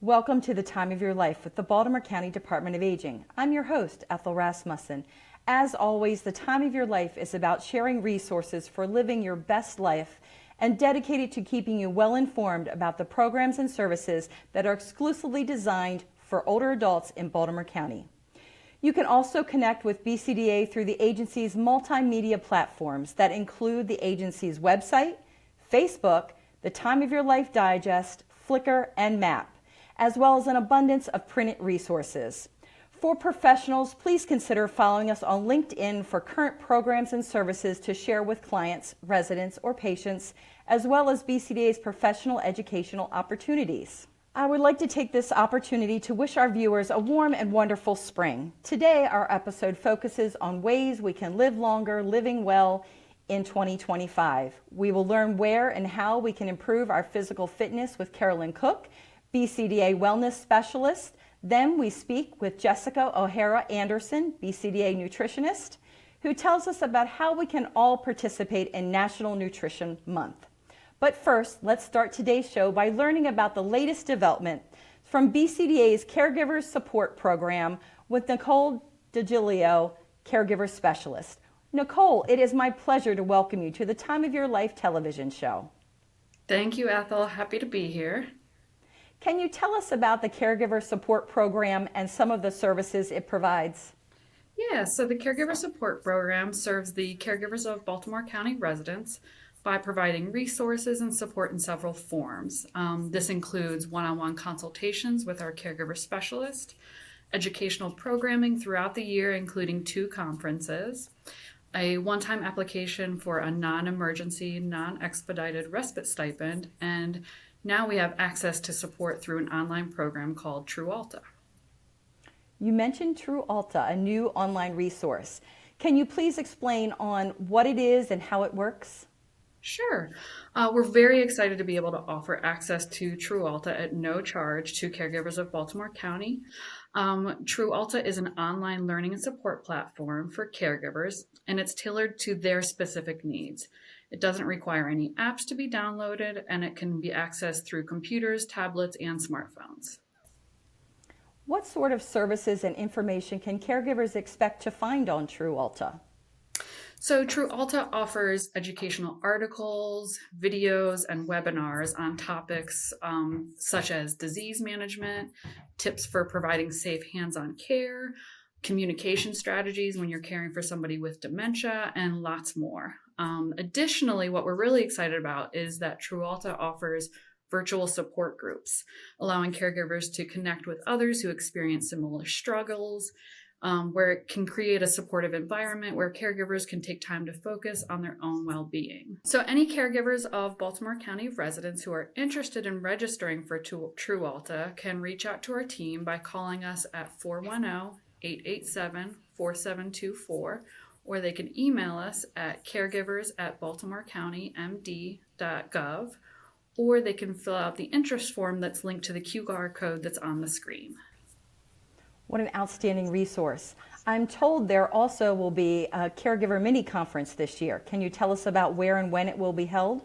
Welcome to the Time of Your Life with the Baltimore County Department of Aging. I'm your host, Ethel Rasmussen. As always, the Time of Your Life is about sharing resources for living your best life and dedicated to keeping you well informed about the programs and services that are exclusively designed for older adults in Baltimore County. You can also connect with BCDA through the agency's multimedia platforms that include the agency's website, Facebook, the Time of Your Life Digest, Flickr, and Map, as well as an abundance of printed resources. For professionals, please consider following us on LinkedIn for current programs and services to share with clients, residents, or patients, as well as BCDA's professional educational opportunities. I would like to take this opportunity to wish our viewers a warm and wonderful spring. Today, our episode focuses on ways we can live longer, living well in 2025. We will learn where and how we can improve our physical fitness with Carolyn Cook, BCDA Wellness Specialist. Then we speak with Jessica O'Hara Anderson, BCDA Nutritionist, who tells us about how we can all participate in National Nutrition Month. But first, let's start today's show by learning about the latest development from BCDA's Caregivers Support Program with Nicole Digilio, Caregiver Specialist. Nicole, it is my pleasure to welcome you to the Time of Your Life television show. Thank you, Ethel. Happy to be here. Can you tell us about the Caregiver Support Program and some of the services it provides? Yeah, so the Caregiver Support Program serves the caregivers of Baltimore County residents by providing resources and support in several forms. This includes one-on-one consultations with our caregiver specialist, educational programming throughout the year, including 2 conferences, a one-time application for a non-emergency, non-expedited respite stipend, and now we have access to support through an online program called Trualta. You mentioned Trualta, a new online resource. Can you please explain on what it is and how it works? Sure. We're very excited to be able to offer access to Trualta at no charge to caregivers of Baltimore County. Trualta is an online learning and support platform for caregivers, and it's tailored to their specific needs. It doesn't require any apps to be downloaded, and it can be accessed through computers, tablets, and smartphones. What sort of services and information can caregivers expect to find on Trualta? So Trualta offers educational articles, videos, and webinars on topics such as disease management, tips for providing safe hands-on care, communication strategies when you're caring for somebody with dementia, and lots more. Additionally, what we're really excited about is that Trualta offers virtual support groups, allowing caregivers to connect with others who experience similar struggles, where it can create a supportive environment where caregivers can take time to focus on their own well-being. So any caregivers of Baltimore County residents who are interested in registering for Trualta can reach out to our team by calling us at 410-887-4724, or they can email us at caregivers@baltimorecountymd.gov, or they can fill out the interest form that's linked to the QR code that's on the screen. What an outstanding resource. I'm told there also will be a caregiver mini conference this year. Can you tell us about where and when it will be held?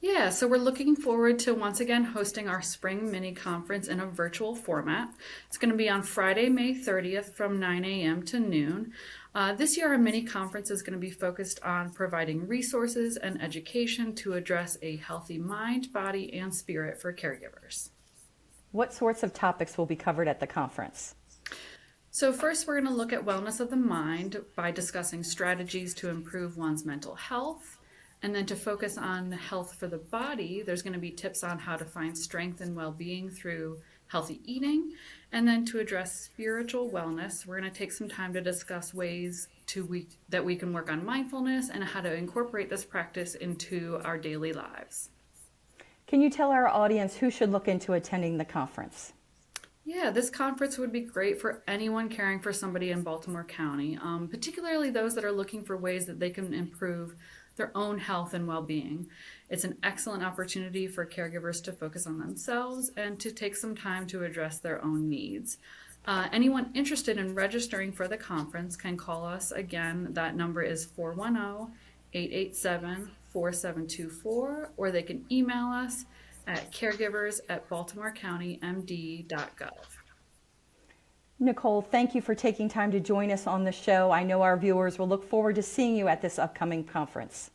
Yeah, so we're looking forward to once again hosting our spring mini conference in a virtual format. It's going to be on Friday, May 30th from 9 a.m. to noon. This year, our mini conference is going to be focused on providing resources and education to address a healthy mind, body, and spirit for caregivers. What sorts of topics will be covered at the conference? So first, we're going to look at wellness of the mind by discussing strategies to improve one's mental health. And then to focus on health for the body, there's going to be tips on how to find strength and well-being through healthy eating. And then to address spiritual wellness, we're going to take some time to discuss ways that we can work on mindfulness and how to incorporate this practice into our daily lives. Can you tell our audience who should look into attending the conference? Yeah, this conference would be great for anyone caring for somebody in Baltimore County, particularly those that are looking for ways that they can improve their own health and well-being. It's an excellent opportunity for caregivers to focus on themselves and to take some time to address their own needs. Anyone interested in registering for the conference can call us. Again, that number is 410-887-4724, or they can email us at caregivers@baltimorecounty.md.gov. Nicole, thank you for taking time to join us on the show. I know our viewers will look forward to seeing you at this upcoming conference.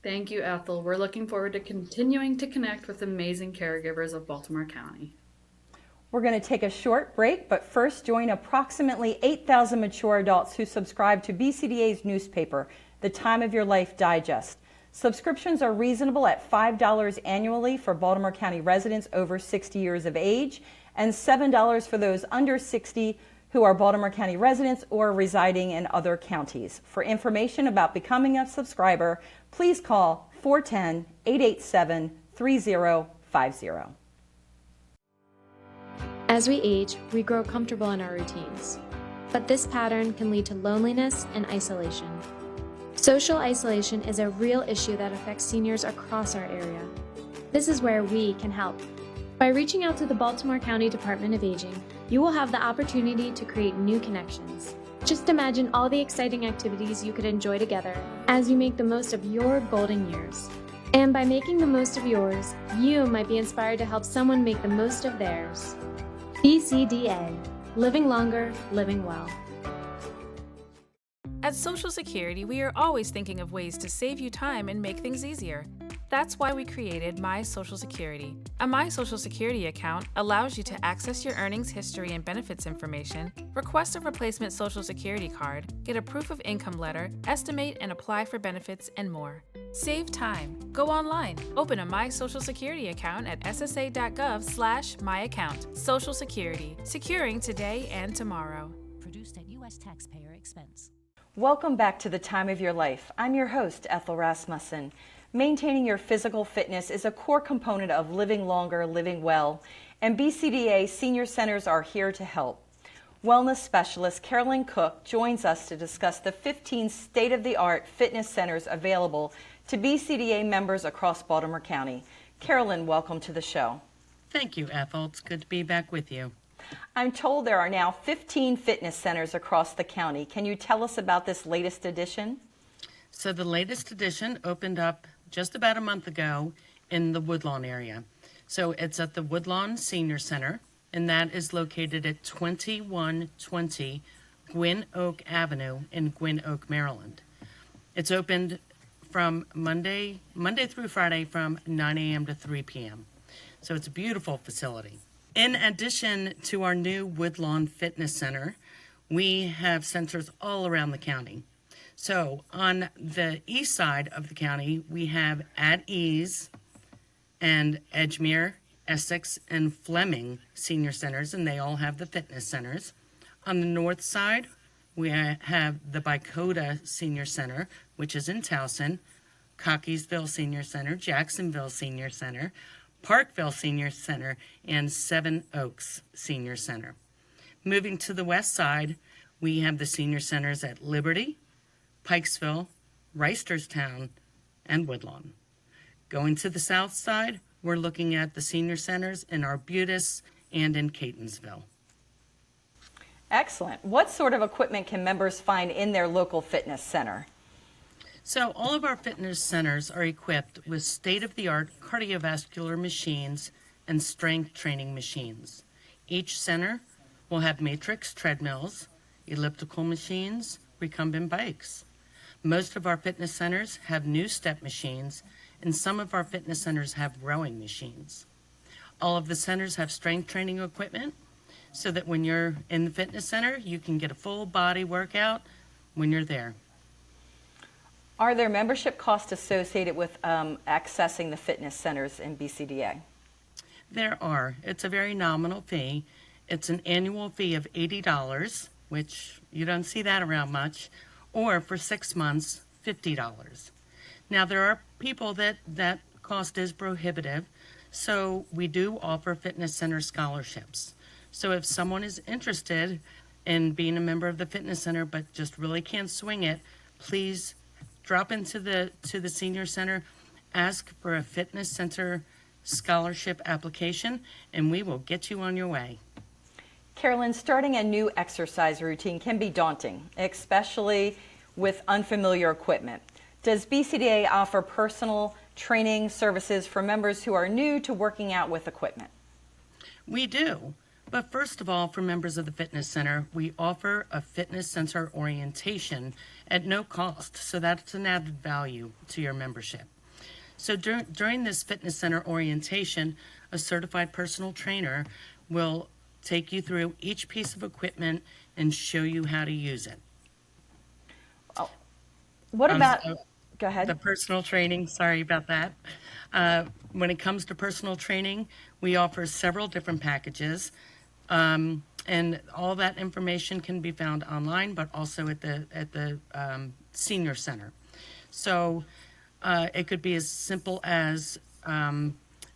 Thank you, Ethel. We're looking forward to continuing to connect with amazing caregivers of Baltimore County. We're going to take a short break, but first join approximately 8,000 mature adults who subscribe to BCDA's newspaper, The Time of Your Life Digest. Subscriptions are reasonable at $5 annually for Baltimore County residents over 60 years of age and $7 for those under 60 who are Baltimore County residents or residing in other counties. For information about becoming a subscriber, please call 410-887-3050. As we age, we grow comfortable in our routines. But this pattern can lead to loneliness and isolation. Social isolation is a real issue that affects seniors across our area. This is where we can help. By reaching out to the Baltimore County Department of Aging, you will have the opportunity to create new connections. Just imagine all the exciting activities you could enjoy together as you make the most of your golden years. And by making the most of yours, you might be inspired to help someone make the most of theirs. BCDA, living longer, living well. At Social Security, we are always thinking of ways to save you time and make things easier. That's why we created My Social Security. A My Social Security account allows you to access your earnings history and benefits information, request a replacement Social Security card, get a proof of income letter, estimate and apply for benefits, and more. Save time. Go online. Open a My Social Security account at ssa.gov/myaccount. Social Security. Securing today and tomorrow. Produced at U.S. taxpayer expense. Welcome back to The Time of Your Life. I'm your host, Ethel Rasmussen. Maintaining your physical fitness is a core component of living longer, living well, and BCDA senior centers are here to help. Wellness specialist Carolyn Cook joins us to discuss the 15 state-of-the-art fitness centers available to BCDA members across Baltimore County. Carolyn, welcome to the show. Thank you, Ethel. It's good to be back with you. I'm told there are now 15 fitness centers across the county. Can you tell us about this latest addition? So the latest edition opened up just about a month ago in the Woodlawn area. So it's at the Woodlawn Senior Center, and that is located at 2120 Gwynn Oak Avenue in Gwynn Oak, Maryland. It's opened from Monday through Friday from 9 a.m. to 3 p.m. So it's a beautiful facility. In addition to our new Woodlawn Fitness Center, we have centers all around the county. So on the east side of the county, we have At Ease and Edgemere, Essex, and Fleming senior centers, and they all have the fitness centers. On the north side, we have the Bicota Senior Center, which is in Towson, Cockeysville Senior Center, Jacksonville Senior Center, Parkville Senior Center, and Seven Oaks Senior Center. Moving to the west side, we have the senior centers at Liberty, Pikesville, Reisterstown, and Woodlawn. Going to the south side, we're looking at the senior centers in Arbutus and in Catonsville. Excellent. What sort of equipment can members find in their local fitness center? So all of our fitness centers are equipped with state-of-the-art cardiovascular machines and strength training machines. Each center will have matrix treadmills, elliptical machines, recumbent bikes. Most of our fitness centers have new step machines, and some of our fitness centers have rowing machines. All of the centers have strength training equipment so that when you're in the fitness center, you can get a full body workout when you're there. Are there membership costs associated with accessing the fitness centers in BCDA? There are. It's a very nominal fee. It's an annual fee of $80, which you don't see that around much, or for 6 months, $50. Now, there are people that cost is prohibitive, so we do offer fitness center scholarships. So if someone is interested in being a member of the fitness center but just really can't swing it, please drop into the senior center, ask for a fitness center scholarship application, and we will get you on your way. Carolyn, starting a new exercise routine can be daunting, especially with unfamiliar equipment. Does BCDA offer personal training services for members who are new to working out with equipment? We do. But first of all, for members of the fitness center, we offer a fitness center orientation at no cost. So that's an added value to your membership. So during this fitness center orientation, a certified personal trainer will take you through each piece of equipment and show you how to use it. Oh, what about, go ahead. The personal training, sorry about that. When it comes to personal training, we offer several different packages. And all that information can be found online, but also at the senior center. So it could be as simple as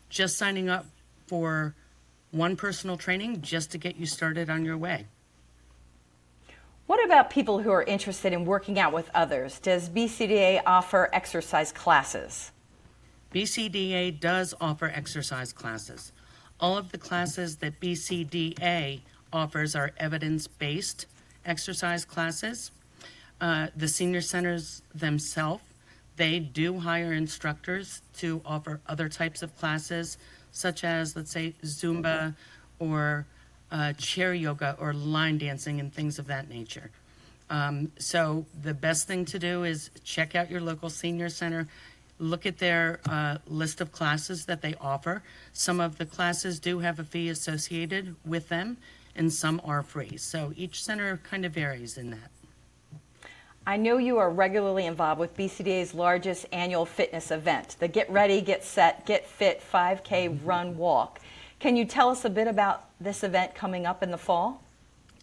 just signing up for one personal training just to get you started on your way. What about people who are interested in working out with others? Does BCDA offer exercise classes? BCDA does offer exercise classes. All of the classes that BCDA offers are evidence-based exercise classes. The senior centers themselves, they do hire instructors to offer other types of classes, such as, let's say, Zumba or chair yoga or line dancing and things of that nature. So the best thing to do is check out your local senior center, look at their list of classes that they offer. Some of the classes do have a fee associated with them, and some are free. So each center kind of varies in that. I know you are regularly involved with BCDA's largest annual fitness event, the Get Ready, Get Set, Get Fit 5K Run Walk. Can you tell us a bit about this event coming up in the fall?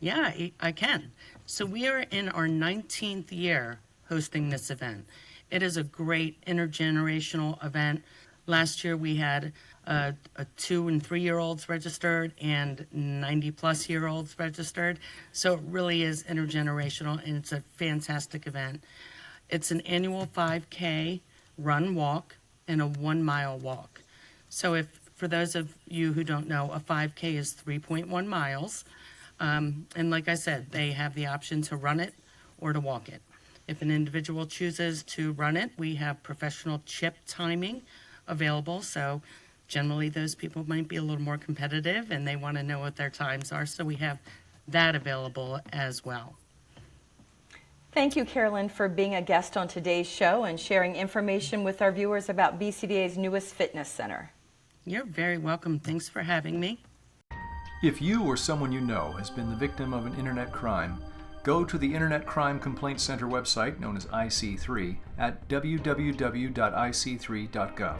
Yeah, I can. So we are in our 19th year hosting this event. It is a great intergenerational event. Last year we had 2 and 3 year olds registered and 90+ year olds registered. So it really is intergenerational, and it's a fantastic event. It's an annual 5K run walk and a 1 mile walk. So for those of you who don't know, a 5K is 3.1 miles. And like I said, they have the option to run it or to walk it. If an individual chooses to run it, we have professional chip timing available. So generally those people might be a little more competitive and they want to know what their times are. So we have that available as well. Thank you, Carolyn, for being a guest on today's show and sharing information with our viewers about BCDA's newest fitness center. You're very welcome. Thanks for having me. If you or someone you know has been the victim of an internet crime, go to the Internet Crime Complaint Center website, known as IC3, at www.ic3.gov.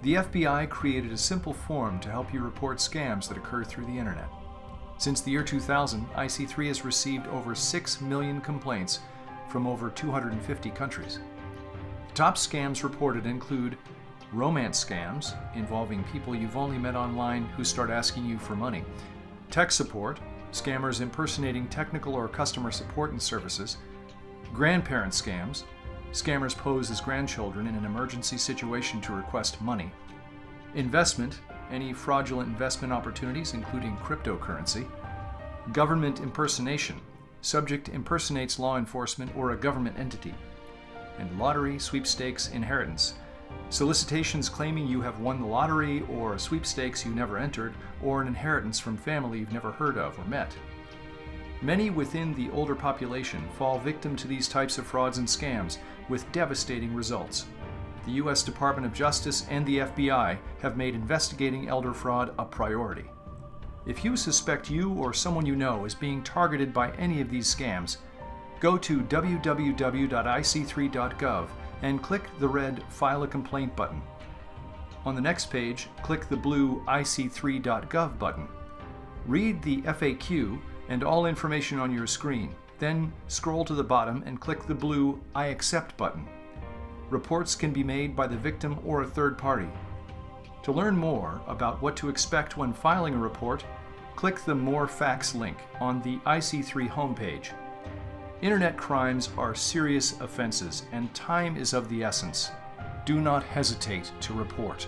The FBI created a simple form to help you report scams that occur through the internet. Since the year 2000, IC3 has received over 6 million complaints from over 250 countries. The top scams reported include romance scams involving people you've only met online who start asking you for money, tech support, scammers impersonating technical or customer support and services, grandparent scams, scammers pose as grandchildren in an emergency situation to request money, investment, any fraudulent investment opportunities including cryptocurrency, government impersonation, subject impersonates law enforcement or a government entity, and lottery, sweepstakes, inheritance, solicitations claiming you have won the lottery or sweepstakes you never entered or an inheritance from family you've never heard of or met. Many within the older population fall victim to these types of frauds and scams with devastating results. The U.S. Department of Justice and the FBI have made investigating elder fraud a priority. If you suspect you or someone you know is being targeted by any of these scams, go to www.ic3.gov and click the red File a Complaint button. On the next page, click the blue ic3.gov button. Read the FAQ and all information on your screen. Then scroll to the bottom and click the blue I accept button. Reports can be made by the victim or a third party. To learn more about what to expect when filing a report, click the More Facts link on the IC3 homepage. Internet crimes are serious offenses and time is of the essence. Do not hesitate to report.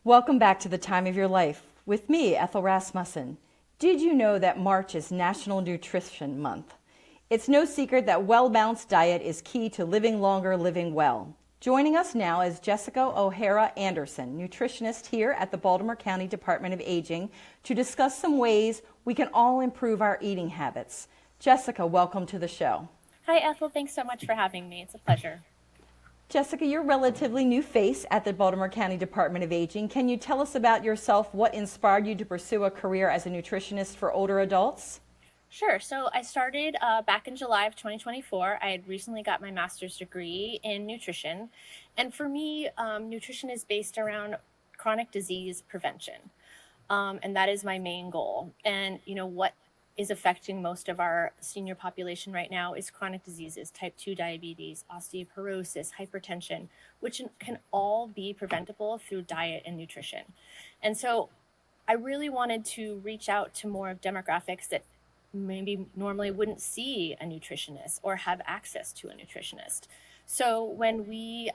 Welcome back to The Time of Your Life with me, Ethel Rasmussen. Did you know that March is National Nutrition Month? It's no secret that well-balanced diet is key to living longer, living well. Joining us now is Jessica O'Hara Anderson, nutritionist here at the Baltimore County Department of Aging, to discuss some ways we can all improve our eating habits. Jessica, welcome to the show. Hi, Ethel. Thanks so much for having me. It's a pleasure. Jessica, you're a relatively new face at the Baltimore County Department of Aging. Can you tell us about yourself? What inspired you to pursue a career as a nutritionist for older adults? Sure. So I started back in July of 2024. I had recently got my master's degree in nutrition. And for me, nutrition is based around chronic disease prevention. And that is my main goal. And, what is affecting most of our senior population right now is chronic diseases, type 2 diabetes, osteoporosis, hypertension, which can all be preventable through diet and nutrition. And so I really wanted to reach out to more of demographics that maybe normally wouldn't see a nutritionist or have access to a nutritionist. So when we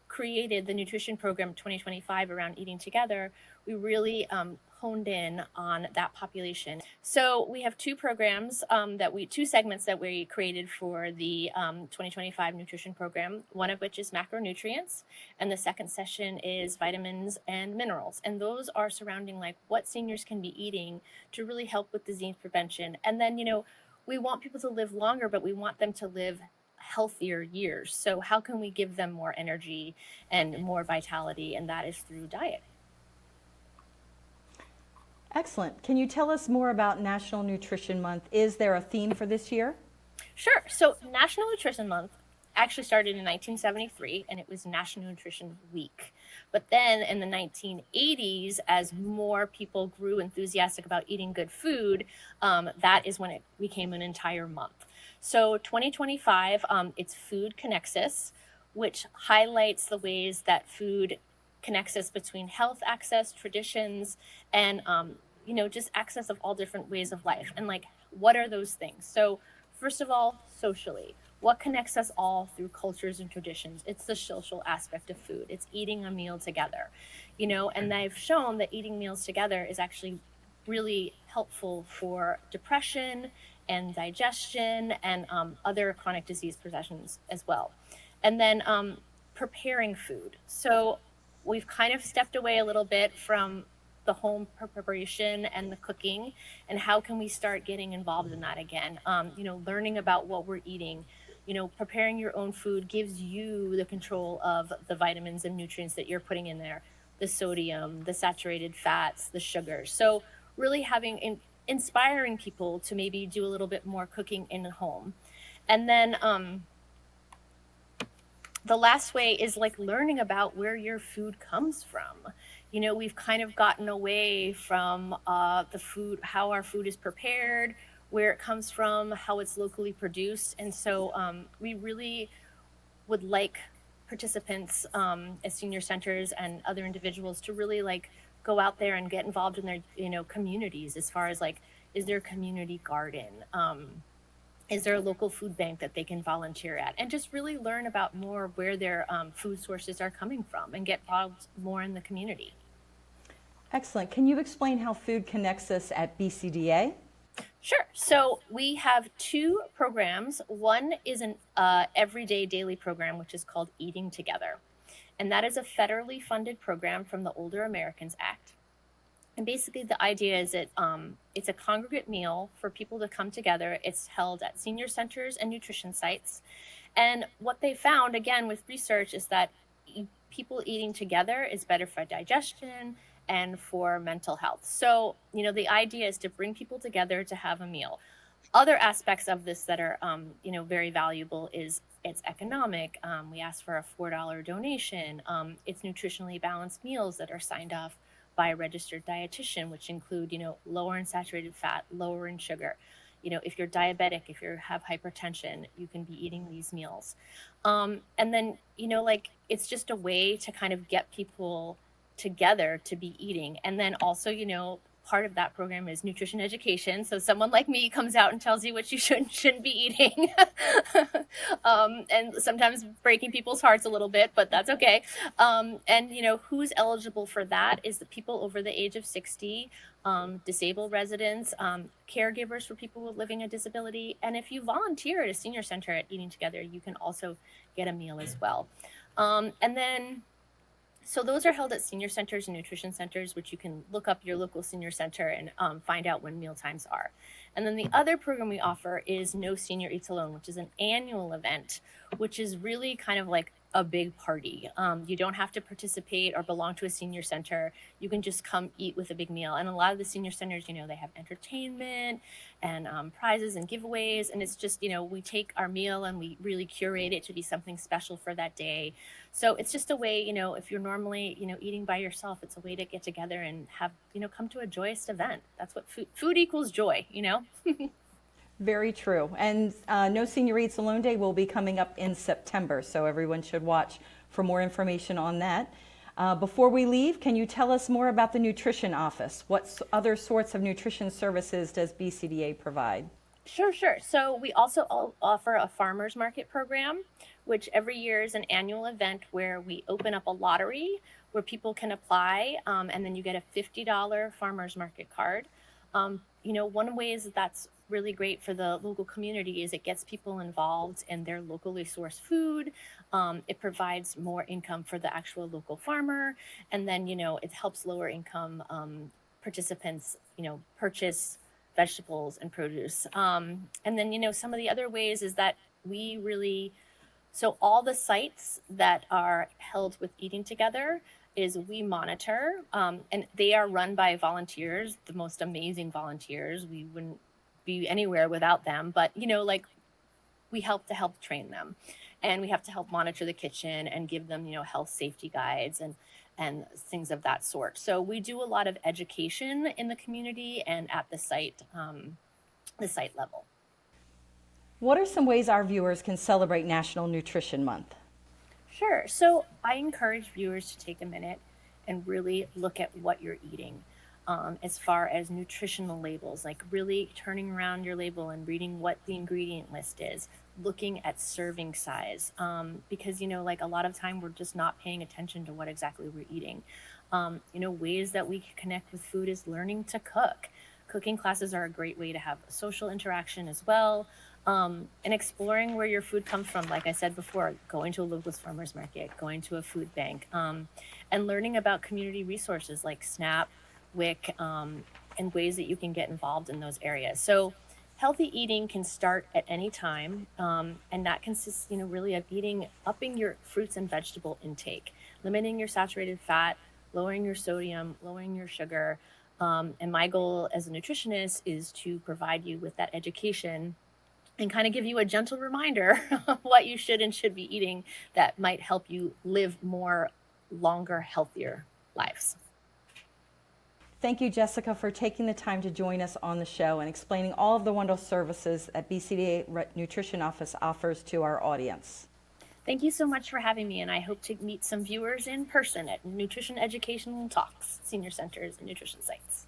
created the nutrition program 2025 around eating together, we really honed in on that population. So we have two programs two segments that we created for the 2025 nutrition program, one of which is macronutrients, and the second session is vitamins and minerals. And those are surrounding like what seniors can be eating to really help with disease prevention. And then, we want people to live longer, but we want them to live healthier years. So how can we give them more energy and more vitality? And that is through diet. Excellent. Can you tell us more about National Nutrition Month? Is there a theme for this year? Sure. So National Nutrition Month actually started in 1973, and it was National Nutrition Week. But then in the 1980s, as more people grew enthusiastic about eating good food, that is when it became an entire month. So 2025, it's Food Connects Us, which highlights the ways that food connects us between health access, traditions, and just access of all different ways of life. And like, what are those things? So first of all, socially, what connects us all through cultures and traditions? It's the social aspect of food. It's eating a meal together, and they've shown that eating meals together is actually really helpful for depression and digestion and other chronic disease possessions as well. And then preparing food. So we've kind of stepped away a little bit from the home preparation and the cooking, and how can we start getting involved in that again? Learning about what we're eating, preparing your own food gives you the control of the vitamins and nutrients that you're putting in there, the sodium, the saturated fats, the sugars. So really inspiring people to maybe do a little bit more cooking in the home. And then the last way is like learning about where your food comes from. We've kind of gotten away from the food, how our food is prepared, where it comes from, how it's locally produced. And so we really would like participants at senior centers and other individuals to really go out there and get involved in their communities, as far as is there a community garden? Is there a local food bank that they can volunteer at? And just really learn about more where their food sources are coming from and get involved more in the community. Excellent. Can you explain how Food Connects Us at BCDA? Sure. So we have two programs. One is an everyday daily program, which is called Eating Together. And that is a federally funded program from the Older Americans Act. And basically the idea is that it's a congregate meal for people to come together. It's held at senior centers and nutrition sites. And what they found, again, with research, is that people eating together is better for digestion and for mental health. So, the idea is to bring people together to have a meal. Other aspects of this that are, very valuable is it's economic. We ask for a $4 donation. It's nutritionally balanced meals that are signed off by a registered dietitian, which include, lower in saturated fat, lower in sugar. If you're diabetic, if you have hypertension, you can be eating these meals. And then, it's just a way to kind of get people together to be eating. And then also, part of that program is nutrition education. So someone like me comes out and tells you what you should and shouldn't be eating. And sometimes breaking people's hearts a little bit, but that's okay. And, you know, who's eligible for that is the people over the age of 60, disabled residents, caregivers for people with living a disability. And if you volunteer at a senior center at Eating Together, you can also get a meal as well. And then, so those are held at senior centers and nutrition centers, which you can look up your local senior center and find out when meal times are. And then the other program we offer is No Senior Eats Alone, which is an annual event, which is really kind of like a big party. You don't have to participate or belong to a senior center. You can just come eat with a big meal. And a lot of the senior centers, you know, they have entertainment and prizes and giveaways. And it's just, you know, we take our meal and we really curate it to be something special for that day. So it's just a way, you know, if you're normally, you know, eating by yourself, it's a way to get together and have, you know, come to a joyous event. That's what food equals joy, you know? Very true. And No Senior Eats Alone Day will be coming up in September, so everyone should watch for more information on that. Before we leave, can you tell us more about the nutrition office? What other sorts of nutrition services does BCDA provide? Sure. So we also offer a farmers market program, which every year is an annual event where we open up a lottery where people can apply, and then you get a $50 farmers market card. You know, one way is that's really great for the local community is it gets people involved in their locally sourced food. It provides more income for the actual local farmer. And then, you know, it helps lower income participants, you know, purchase vegetables and produce. And then, you know, some of the other ways is that we really, so all the sites that are held with Eating Together is we monitor, and they are run by volunteers, the most amazing volunteers. We wouldn't be anywhere without them, but you know, like we help train them, and we have to help monitor the kitchen and give them, you know, health safety guides and things of that sort. So we do a lot of education in the community and at the site level. What are some ways our viewers can celebrate National Nutrition Month? Sure. So I encourage viewers to take a minute and really look at what you're eating. As far as nutritional labels, like really turning around your label and reading what the ingredient list is, looking at serving size, because, you know, like a lot of time we're just not paying attention to what exactly we're eating. You know, ways that we can connect with food is learning to cook. Cooking classes are a great way to have a social interaction as well. And exploring where your food comes from, like I said before, going to a local farmer's market, going to a food bank, and learning about community resources like SNAP, WIC, and ways that you can get involved in those areas. So healthy eating can start at any time, and that consists, you know, really of upping your fruits and vegetable intake, limiting your saturated fat, lowering your sodium, lowering your sugar. And my goal as a nutritionist is to provide you with that education and kind of give you a gentle reminder of what you should and should be eating that might help you live longer, healthier lives. Thank you, Jessica, for taking the time to join us on the show and explaining all of the wonderful services that BCDA Nutrition Office offers to our audience. Thank you so much for having me, and I hope to meet some viewers in person at Nutrition Educational Talks, senior centers, and nutrition sites.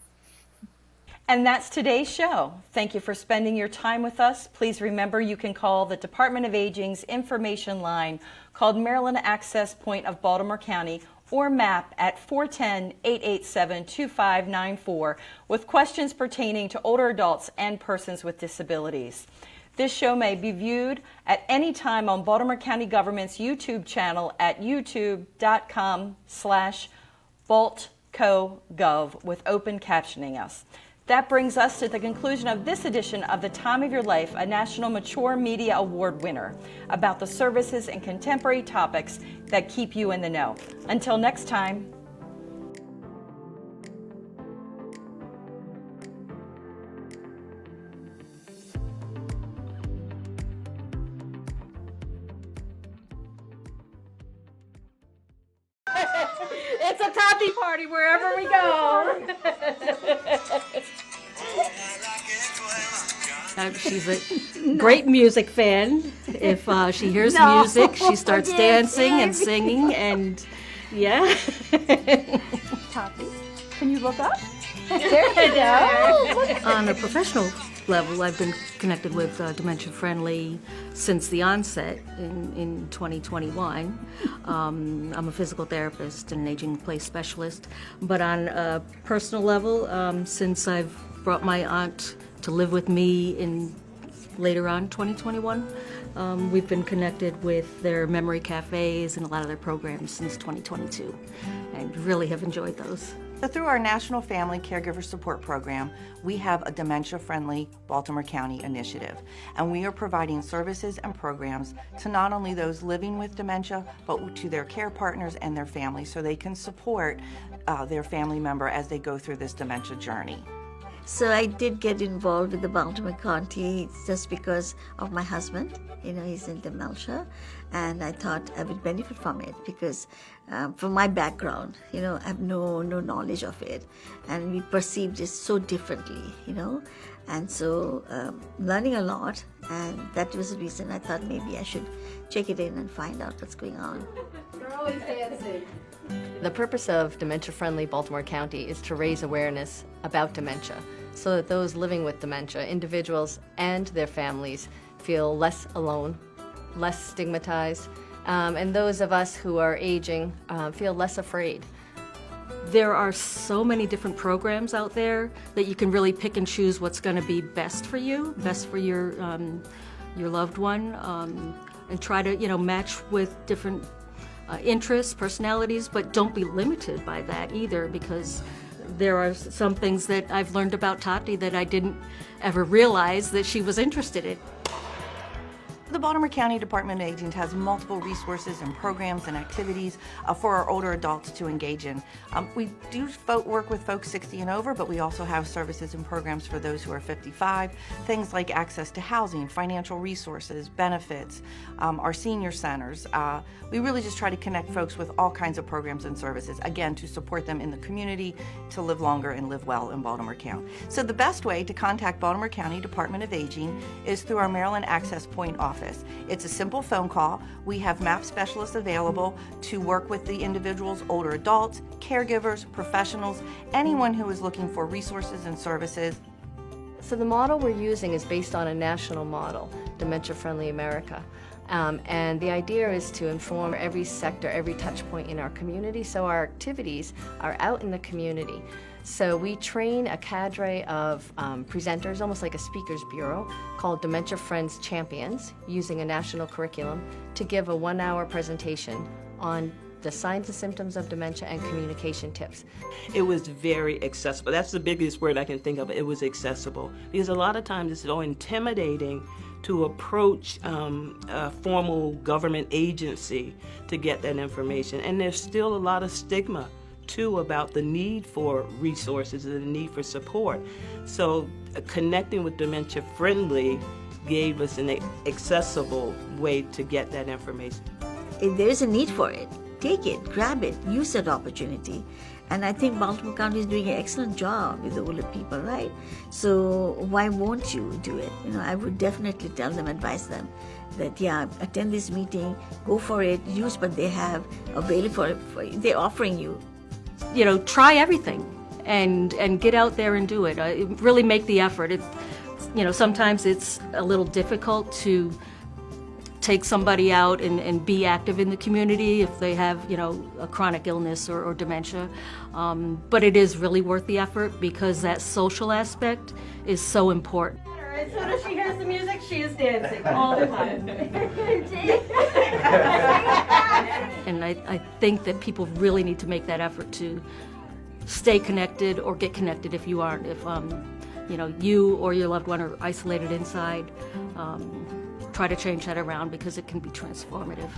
And that's today's show. Thank you for spending your time with us. Please remember you can call the Department of Aging's information line called Maryland Access Point of Baltimore County, or MAP, at 410-887-2594 with questions pertaining to older adults and persons with disabilities. This show may be viewed at any time on Baltimore County Government's YouTube channel at youtube.com/baltcogov with open captioning us. That brings us to the conclusion of this edition of The Time of Your Life, a National Mature Media Award winner, about the services and contemporary topics that keep you in the know. Until next time. It's a toppy party wherever we go. She's a great music fan. If she hears music, she starts dancing and singing, and yeah. Toppy. Can you look up? There you go. On a professional level, I've been connected with Dementia Friendly since the onset in 2021. I'm a physical therapist and an aging in place specialist. But on a personal level, since I've brought my aunt to live with me in later on 2021, we've been connected with their memory cafes and a lot of their programs since 2022, and really have enjoyed those. So through our National Family Caregiver Support Program, we have a dementia-friendly Baltimore County initiative. And we are providing services and programs to not only those living with dementia, but to their care partners and their families so they can support their family member as they go through this dementia journey. So I did get involved with the Baltimore County just because of my husband. He's in dementia, and I thought I would benefit from it because from my background, I have no knowledge of it, and we perceived it so differently, and so learning a lot, and that was the reason I thought maybe I should check it in and find out what's going on. You're always dancing. The purpose of Dementia Friendly Baltimore County is to raise awareness about dementia so that those living with dementia, individuals and their families, feel less alone, less stigmatized, and those of us who are aging feel less afraid. There are so many different programs out there that you can really pick and choose what's going to be best for you, best for your loved one, and try to match with different interests, personalities, but don't be limited by that either, because there are some things that I've learned about Tati that I didn't ever realize that she was interested in. The Baltimore County Department of Aging has multiple resources and programs and activities for our older adults to engage in. We do work with folks 60 and over, but we also have services and programs for those who are 55, things like access to housing, financial resources, benefits, our senior centers. We really just try to connect folks with all kinds of programs and services, again, to support them in the community to live longer and live well in Baltimore County. So the best way to contact Baltimore County Department of Aging is through our Maryland Access Point office. It's a simple phone call. We have MAP specialists available to work with the individuals, older adults, caregivers, professionals, anyone who is looking for resources and services. So the model we're using is based on a national model, Dementia Friendly America. And the idea is to inform every sector, every touch point in our community, so our activities are out in the community. So we train a cadre of presenters, almost like a speakers bureau, called Dementia Friends Champions, using a national curriculum to give a 1-hour presentation on the signs and symptoms of dementia and communication tips. It was very accessible. That's the biggest word I can think of. It was accessible. Because a lot of times it's so intimidating to approach a formal government agency to get that information. And there's still a lot of stigma too about the need for resources and the need for support. So connecting with Dementia Friendly gave us an accessible way to get that information. If there is a need for it, take it, grab it, use that opportunity. And I think Baltimore County is doing an excellent job with the older people, right? So why won't you do it? I would definitely tell them, advise them that, attend this meeting, go for it, use what they have available for you. They're offering you. Try everything and get out there and do it. Really make the effort. Sometimes it's a little difficult to take somebody out and be active in the community if they have, a chronic illness or dementia. But it is really worth the effort because that social aspect is so important. As soon as she hears the music, she is dancing all the time. And I think that people really need to make that effort to stay connected or get connected if you aren't. If you or your loved one are isolated inside, try to change that around because it can be transformative.